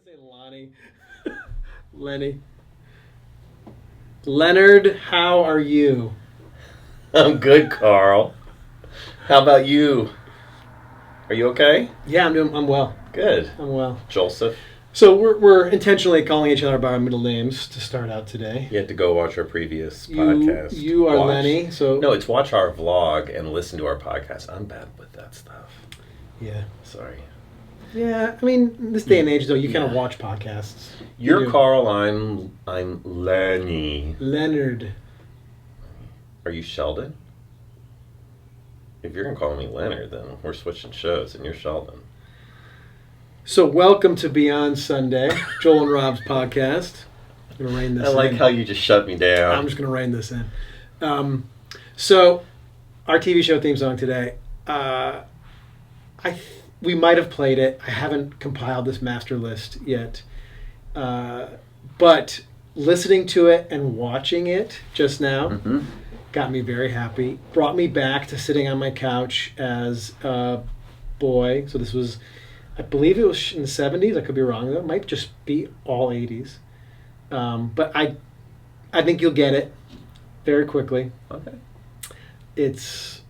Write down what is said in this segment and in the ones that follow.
to say Lonnie. Lenny. Leonard, how are you? I'm good, Carl. How about you? Are you okay? Yeah, I'm well. Good. I'm well. Joseph? So we're intentionally calling each other by our middle names to start out today. You have to go watch our previous podcast. You are Lenny, so... No, it's watch our vlog and listen to our podcast. I'm bad with that stuff. Yeah. Sorry. Yeah, I mean, in this day and age, though, you kind of watch podcasts. You're Carl, I'm Lenny. Leonard. Are you Sheldon? If you're going to call me Leonard, then we're switching shows and you're Sheldon. So welcome to Beyond Sunday, Joel and Rob's podcast. I'm going to rein this in. I like how you just shut me down. I'm just going to rein this in. So, our TV show theme song today, we might have played it. I haven't compiled this master list yet. But listening to it and watching it just now got me very happy. Brought me back to sitting on my couch as a boy. So this was, I believe it was in the 70s. I could be wrong though. It might just be all 80s. But I think you'll get it very quickly. Okay. It's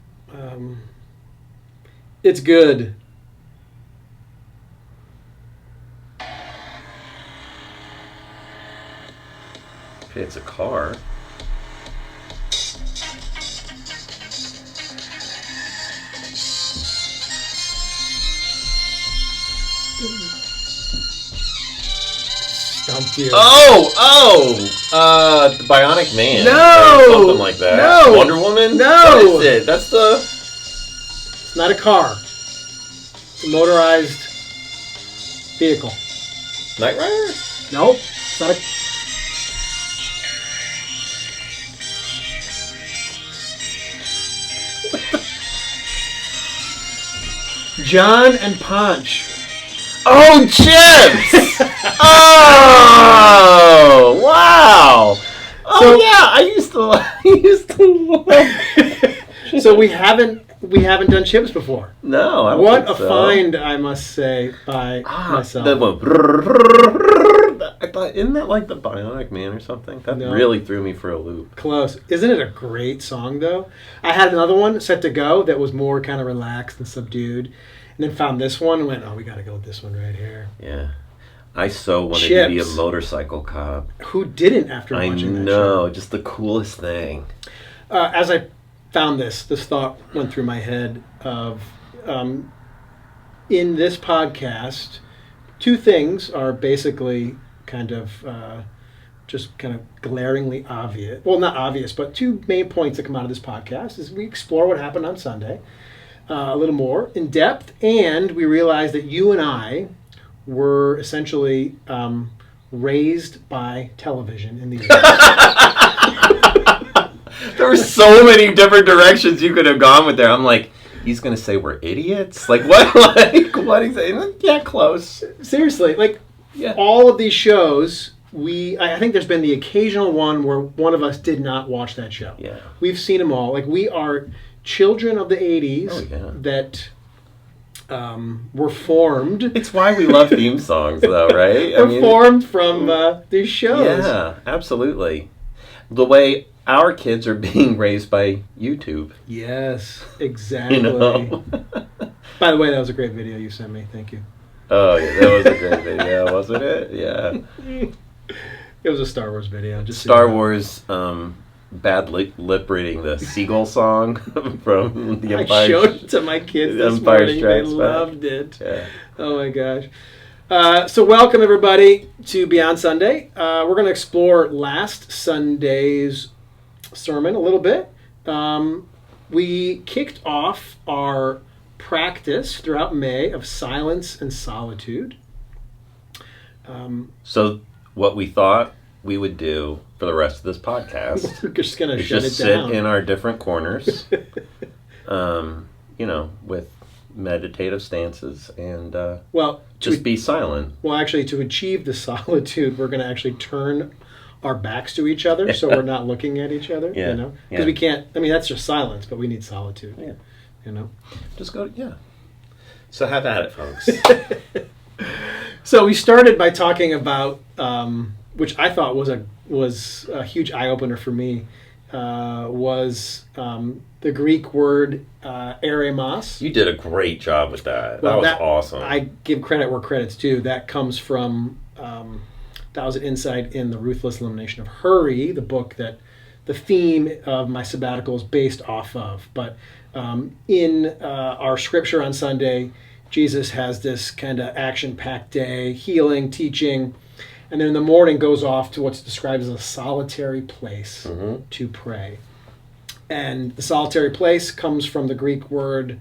good. Okay, it's a car. Stumped you. The Bionic Man. No! Or something like that. No! Wonder Woman? No! What is it? That's the... It's not a car. It's a motorized vehicle. Knight Rider? Nope. It's not a... John and Punch. Oh, Chips! Oh, wow! Oh, So- yeah, I used to love... So we haven't done Chips before. No, I don't What think a so. find, I must say, by myself. That one. I thought, isn't that like the Bionic Man or something? That No. really threw me for a loop. Close. Isn't it a great song, though? I had another one set to go that was more kind of relaxed and subdued. And then found this one and went, oh, we got to go with this one right here. Yeah. I so wanted Chips. to be a motorcycle cop. Who didn't after I watching that know, show? just the coolest thing. As I found this thought went through my head of, in this podcast, two things are basically kind of just kind of glaringly obvious. Well, not obvious, but two main points that come out of this podcast is we explore what happened on Sunday a little more in depth, and we realize that you and I were essentially raised by television in the 80s. There were so many different directions you could have gone with there. I'm like, he's going to say we're idiots? Like, what? Like, what he's saying? Yeah, close. Seriously, like, Yeah. all of these shows, I think there's been the occasional one where one of us did not watch that show. Yeah. We've seen them all. Like, we are children of the 80s that were formed. It's why we love theme songs, though, right? Formed from these shows. Yeah, absolutely. The way our kids are being raised by YouTube. Yes, exactly. You know? By the way, that was a great video you sent me. Thank you. Oh, yeah, that was a great video, wasn't it? Yeah. It was a Star Wars video. Just Star Wars, bad lip reading the Seagull song from the Empire. I showed it to my kids this Empire morning. They Strikes Back. loved it. Yeah. Oh my gosh. So welcome everybody to Beyond Sunday. We're going to explore last Sunday's sermon a little bit. We kicked off our practice throughout May of Silence and Solitude. So what we thought we would do for the rest of this podcast We're just going to is shut just it sit down. in our different corners, with meditative stances and Well, just be silent. Well, actually, to achieve the solitude, we're going to actually turn our backs to each other so we're not looking at each other, Yeah. you know? Because we can't, I mean, that's just silence, but we need solitude, Yeah. you know? Just go, yeah. So have at it, folks. So we started by talking about, which I thought was a huge eye opener for me, was the Greek word eremos. You did a great job with that. Well, that was awesome. I give credit where credit's due. That comes from that was an insight in the Ruthless Elimination of Hurry, the book that the theme of my sabbatical is based off of. But in our scripture on Sunday, Jesus has this kind of action-packed day, healing, teaching, and then in the morning goes off to what's described as a solitary place to pray. And the solitary place comes from the Greek word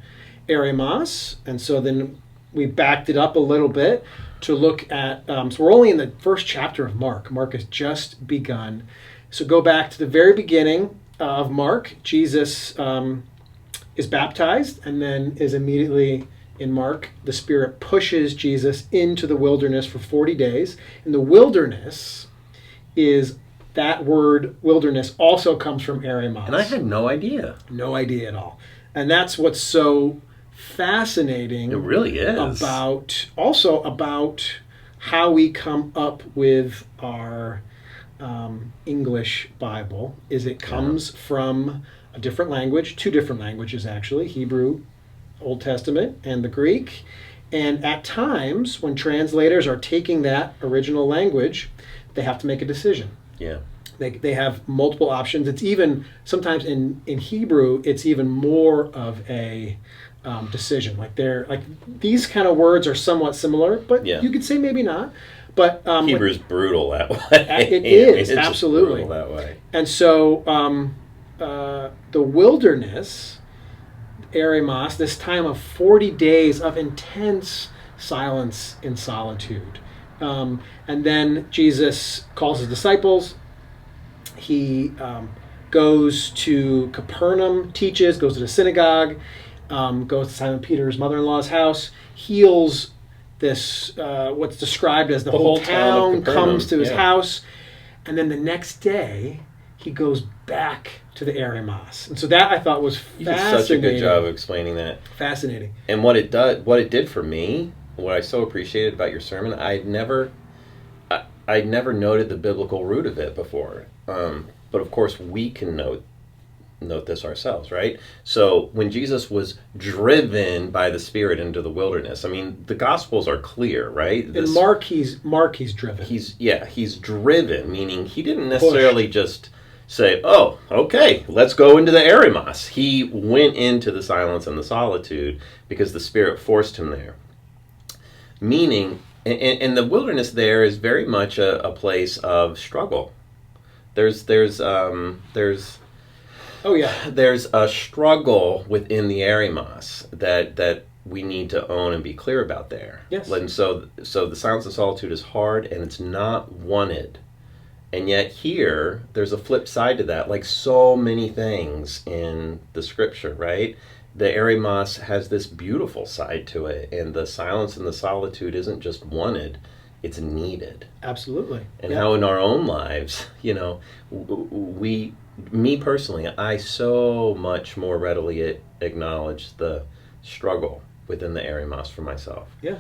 eremos, and so then we backed it up a little bit to look at, so we're only in the first chapter of Mark. Mark has just begun. So go back to the very beginning of Mark. Jesus is baptized, and then is immediately, in Mark, the Spirit pushes Jesus into the wilderness for 40 days. And the wilderness is, that word wilderness also comes from eremos. And I had no idea. No idea at all. And that's what's so fascinating. It really is. About how we come up with our English Bible. Is it comes from a different language, two different languages actually, Hebrew, Old Testament, and the Greek. And at times, when translators are taking that original language, they have to make a decision. Yeah. They have multiple options. It's even, sometimes in Hebrew, it's even more of a decision. Like these kind of words are somewhat similar, but you could say maybe not. But Hebrew's brutal that way. It is, it's absolutely. Just brutal that way. And so the wilderness, eremos, this time of 40 days of intense silence in solitude. And then Jesus calls his disciples. He goes to Capernaum, teaches, goes to the synagogue, goes to Simon Peter's mother-in-law's house, heals this, what's described as the whole town comes to his house. And then the next day, he goes back to the eremos. And so that I thought was fascinating. You did such a good job of explaining that. Fascinating. And what it did for me, what I so appreciated about your sermon, I'd never noted the biblical root of it before. But of course, we can note this ourselves, right? So when Jesus was driven by the Spirit into the wilderness, I mean, the Gospels are clear, right? In Mark, he's driven. He's driven, meaning he didn't necessarily just say, "Oh, okay, let's go into the eremos." He went into the silence and the solitude because the Spirit forced him there. Meaning, and the wilderness there is very much a place of struggle. There's a struggle within the eremos that we need to own and be clear about there. Yes. And so the silence and solitude is hard and it's not wanted. And yet here, there's a flip side to that, like so many things in the scripture, right? The eremos has this beautiful side to it, and the silence and the solitude isn't just wanted, it's needed. Absolutely. And how in our own lives, me personally, I so much more readily acknowledge the struggle within the eremos for myself. Yeah.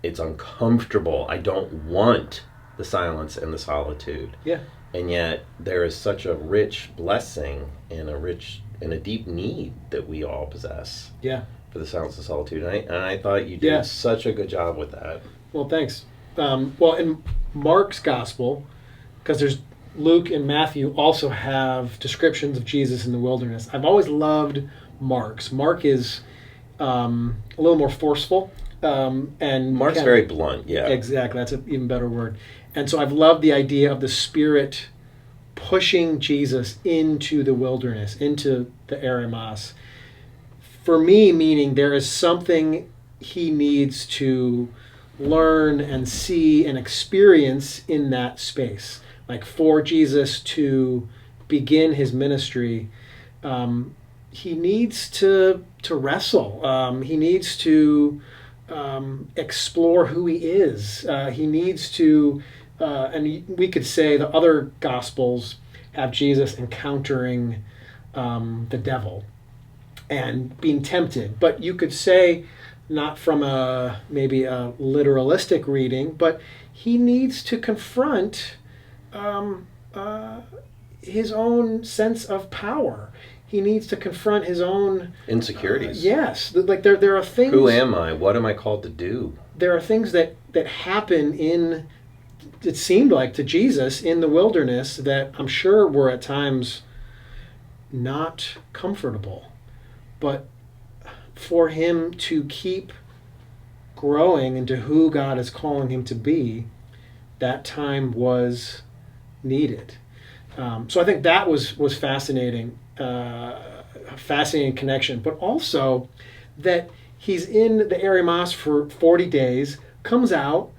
It's uncomfortable. I don't want the silence and the solitude. Yeah. And yet there is such a rich blessing and a deep need that we all possess. Yeah. For the silence and solitude. And I thought you did such a good job with that. Well, thanks. Well, in Mark's gospel, because there's Luke and Matthew also have descriptions of Jesus in the wilderness. I've always loved Mark's. Mark is a little more forceful. And Mark's very blunt, yeah. Exactly, that's an even better word. And so I've loved the idea of the Spirit pushing Jesus into the wilderness, into the eremos. For me, meaning there is something he needs to learn and see and experience in that space. Like for Jesus to begin his ministry, he needs to wrestle. He needs to explore who he is. He needs to, and we could say the other Gospels have Jesus encountering the devil and being tempted. But you could say not from a maybe a literalistic reading, but he needs to confront um, uh, his own sense of power. He needs to confront his own Insecurities. yes, like there are things. Who am I? What am I called to do? There are things that happen in. It seemed like to Jesus in the wilderness that I'm sure were at times not comfortable, but for him to keep growing into who God is calling him to be, that time was needed. So I think that was fascinating, a fascinating connection. But also that he's in the Eremos for 40 days, comes out,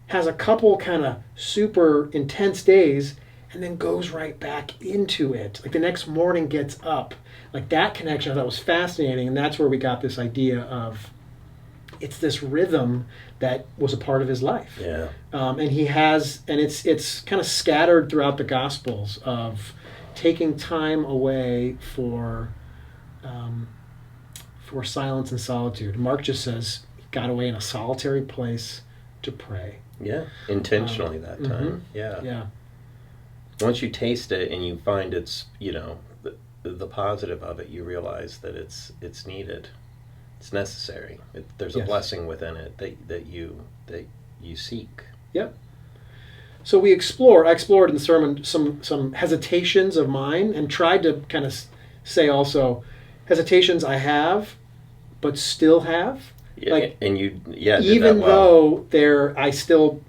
has a couple kind of super intense days, and then goes right back into it. Like the next morning gets up. Like that connection I thought was fascinating, and that's where we got this idea of it's this rhythm that was a part of his life. Yeah. And he has, and it's kind of scattered throughout the Gospels of taking time away for silence and solitude. Mark just says he got away in a solitary place to pray. Yeah. Intentionally that time. Yeah. Yeah. Once you taste it and you find it's, the positive of it, you realize that it's needed. It's necessary. There's a Yes. blessing within it that you seek. Yep. So I explored in the sermon some hesitations of mine and tried to kind of say also hesitations I have, but still have. Yeah, Like, and you did even that well. though I still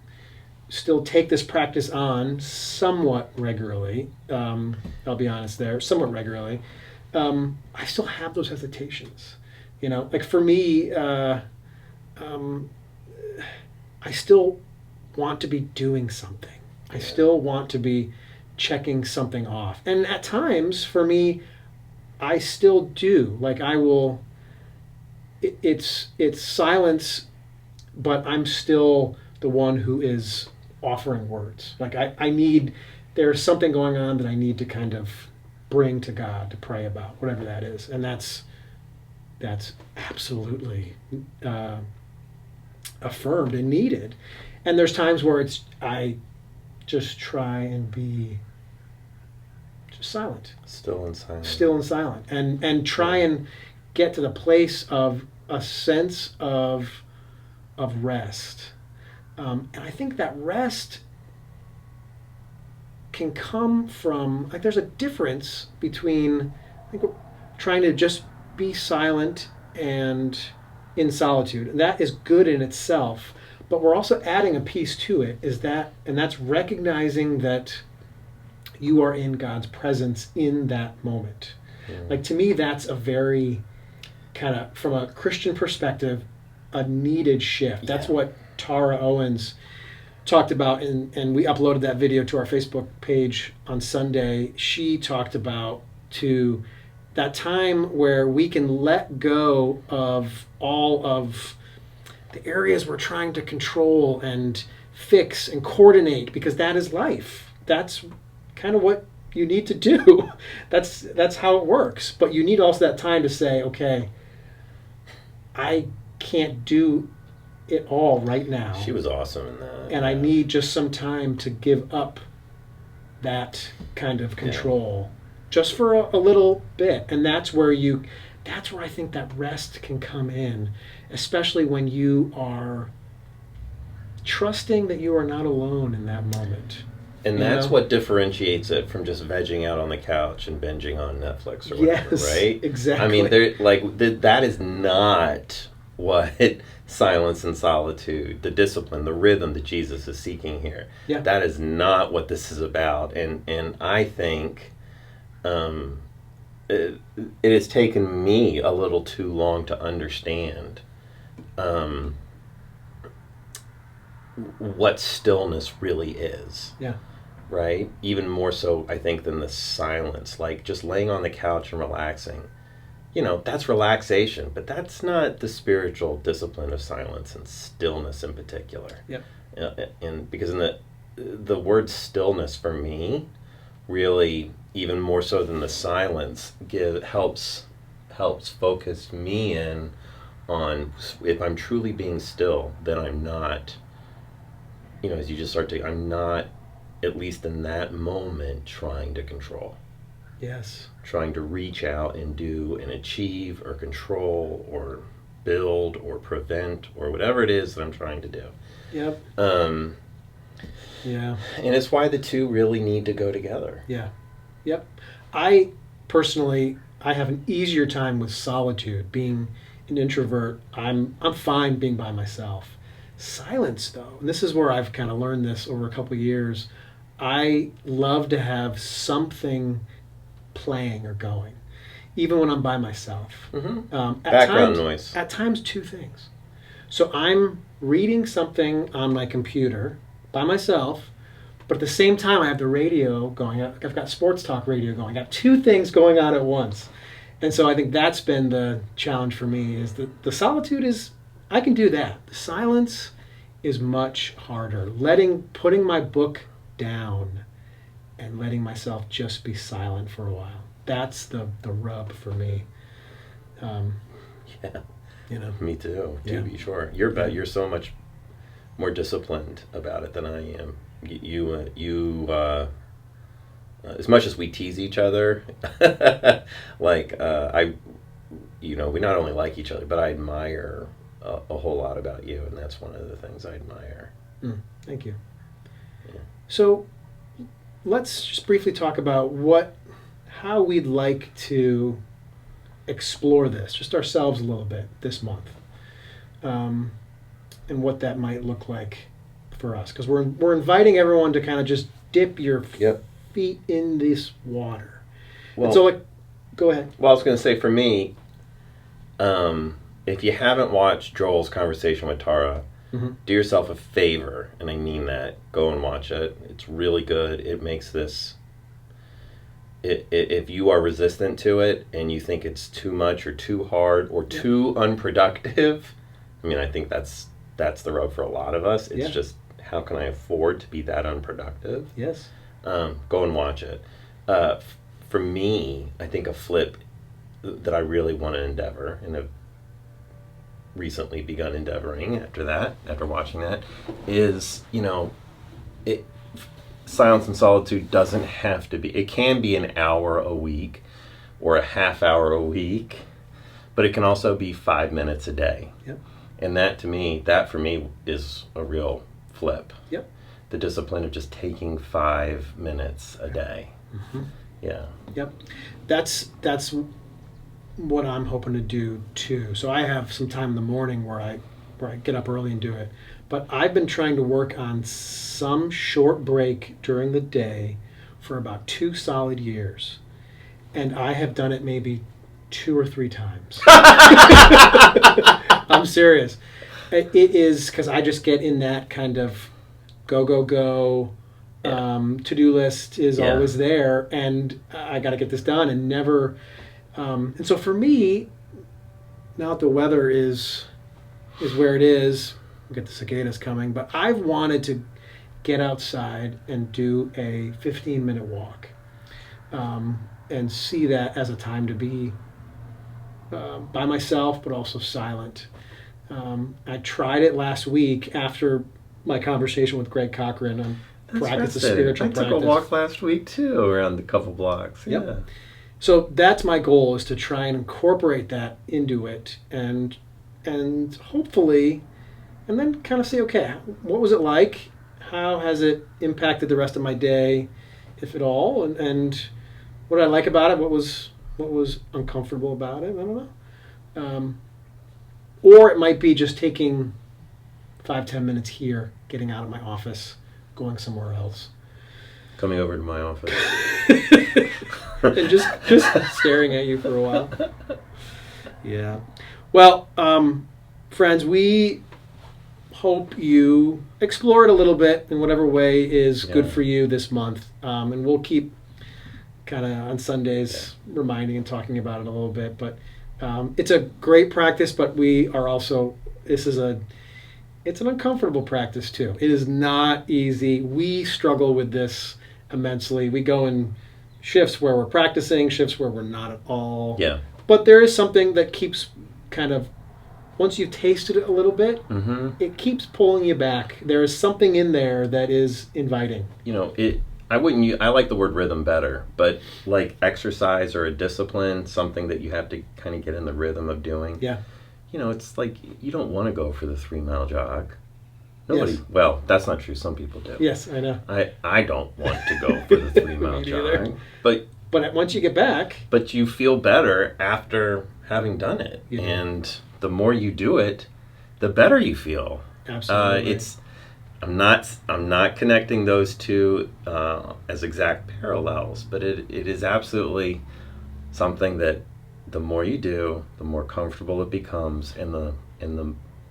take this practice on somewhat regularly. I'll be honest there, somewhat regularly. I still have those hesitations. Like for me, I still want to be doing something. I still want to be checking something off. And at times, for me, I still do. Like I will. It's silence, but I'm still the one who is offering words. Like I need. There's something going on that I need to kind of bring to God to pray about, whatever that is, and that's absolutely affirmed and needed. And there's times where I just try and be just silent, Still and silent. still and silent, and try and get to the place of a sense of rest. And I think that rest can come from, like, there's a difference between, I think, trying to just be silent and in solitude. And that is good in itself, but we're also adding a piece to it, and that's recognizing that you are in God's presence in that moment. Yeah. Like, to me, that's a very kind of, from a Christian perspective, a needed shift. That's what Tara Owens talked about, and we uploaded that video to our Facebook page on Sunday. She talked about that time where we can let go of all of the areas we're trying to control and fix and coordinate, because that is life. That's kind of what you need to do. That's how it works. But you need also that time to say, okay, I can't do it all right now. She was awesome in that. And I need just some time to give up that kind of control just for a little bit. And that's where I think that rest can come in, especially when you are trusting that you are not alone in that moment. And that's what differentiates it from just vegging out on the couch and binging on Netflix or whatever, Yes, right? exactly. I mean, that is not what silence and solitude, the discipline, the rhythm that Jesus is seeking here. Yeah. That is not what this is about. And I think it has taken me a little too long to understand what stillness really is. Yeah. Right? Even more so, I think, than the silence. Like, just laying on the couch and relaxing. That's relaxation, but that's not the spiritual discipline of silence and stillness in particular. Yep. And because in the word stillness for me, really, even more so than the silence, helps focus me in on if I'm truly being still, then I'm not, as you just start to, I'm not, at least in that moment, trying to control. Yes. Trying to reach out and do and achieve or control or build or prevent or whatever it is that I'm trying to do. Yep. Yeah. And it's why the two really need to go together. Yeah. Yep. I personally, I have an easier time with solitude. Being an introvert, I'm fine being by myself. Silence, though, and this is where I've kind of learned this over a couple of years. I love to have something playing or going, even when I'm by myself. Mm-hmm. At Background times, noise. At times, two things. So I'm reading something on my computer by myself, but at the same time I have the radio going. I've got sports talk radio going. I got two things going on at once. And so I think that's been the challenge for me, is that the solitude is, I can do that. The silence is much harder. Putting my book down and letting myself just be silent for a while. That's the rub for me. Yeah. Me too, Yeah. to be sure. You're so much more disciplined about it than I am. You as much as we tease each other, we not only like each other, but I admire a whole lot about you, and that's one of the things I admire. Thank you. Yeah. So let's just briefly talk about how we'd like to explore this, just ourselves a little bit this month, and what that might look like for us, because we're inviting everyone to kind of just dip your feet in this water. Well, and so go ahead. Well, I was going to say, for me, if you haven't watched Joel's conversation with Tara, do yourself a favor, and I mean that. Go and watch it. It's really good. It makes this. If you are resistant to it and you think it's too much or too hard or too unproductive, I mean, I think that's the rub for a lot of us. It's just, how can I afford to be that unproductive? Yes. Go and watch it. For me, I think a flip that I really want to endeavor, and have recently begun endeavoring after watching that, is, Silence and Solitude doesn't have to be, it can be an hour a week or a half hour a week, but it can also be 5 minutes a day. Yep. And that for me is a real flip. Yep. The discipline of just taking 5 minutes a day. Mm-hmm. Yeah. Yep. That's what I'm hoping to do too. So I have some time in the morning where I get up early and do it. But I've been trying to work on some short break during the day for about 2 solid years. And I have done it maybe 2 or 3 times. I'm serious. It is because I just get in that kind of go. To-do list is always there, and I got to get this done, and never. And so for me, now that the weather is where it is, we get the cicadas coming, but I've wanted to get outside and do a 15-minute walk, and see that as a time to be by myself, but also silent. I tried it last week after my conversation with Greg Cochran on practice of spiritual practice. I took a walk last week too, around a couple blocks. Yep. Yeah. So that's my goal, is to try and incorporate that into it, and hopefully, and then kind of say, okay, what was it like? How has it impacted the rest of my day, if at all? And what did I like about it? What was uncomfortable about it? I don't know. Or it might be just taking 5-10 minutes here, getting out of my office, going somewhere else. Coming over to my office. And just staring at you for a while. Yeah. Well, friends, we hope you explore it a little bit in whatever way is good for you this month. And we'll keep kind of on Sundays reminding and talking about it a little bit. But it's a great practice, but we are also, it's an uncomfortable practice too. It is not easy. We struggle with this immensely. We go in shifts where we're practicing, shifts where we're not at all. Yeah. But there is something that keeps kind of once you've tasted it a little bit, it keeps pulling you back. There is something in there that is inviting. You know, I like the word rhythm better, but like exercise or a discipline, something that you have to kind of get in the rhythm of doing. Yeah. You know, it's like you don't want to go for the 3-mile jog. Nobody. Yes. Well, that's not true. Some people do. Yes, I know. I don't want to go for the 3-mile Me neither. jog. But once you get back, you feel better after having done it. You do. And the more you do it, the better you feel. absolutely. I'm not connecting those two as exact parallels, but it is absolutely something that the more you do, the more comfortable it becomes, and the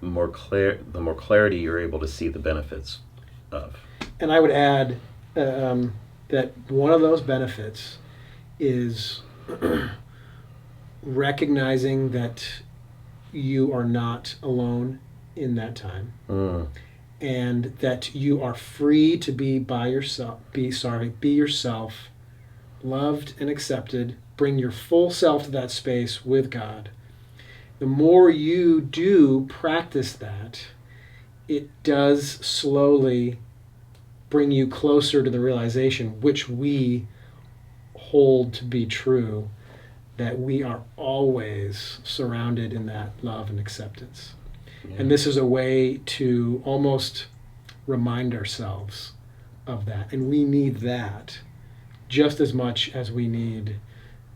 more clarity you're able to see the benefits of. And I would add that one of those benefits is recognizing that you are not alone in that time, and that you are free to be yourself, loved and accepted. Bring your full self to that space with God. The more you do practice that, it does slowly bring you closer to the realization, which we hold to be true, that we are always surrounded in that love and acceptance. Yeah. And this is a way to almost remind ourselves of that. And we need that just as much as we need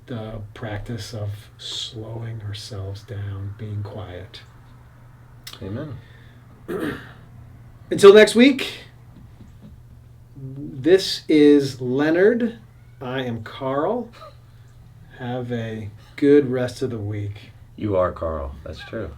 the practice of slowing ourselves down, being quiet. Amen. Until next week, this is Leonard. I am Carl. Have a good rest of the week. You are Carl. That's true.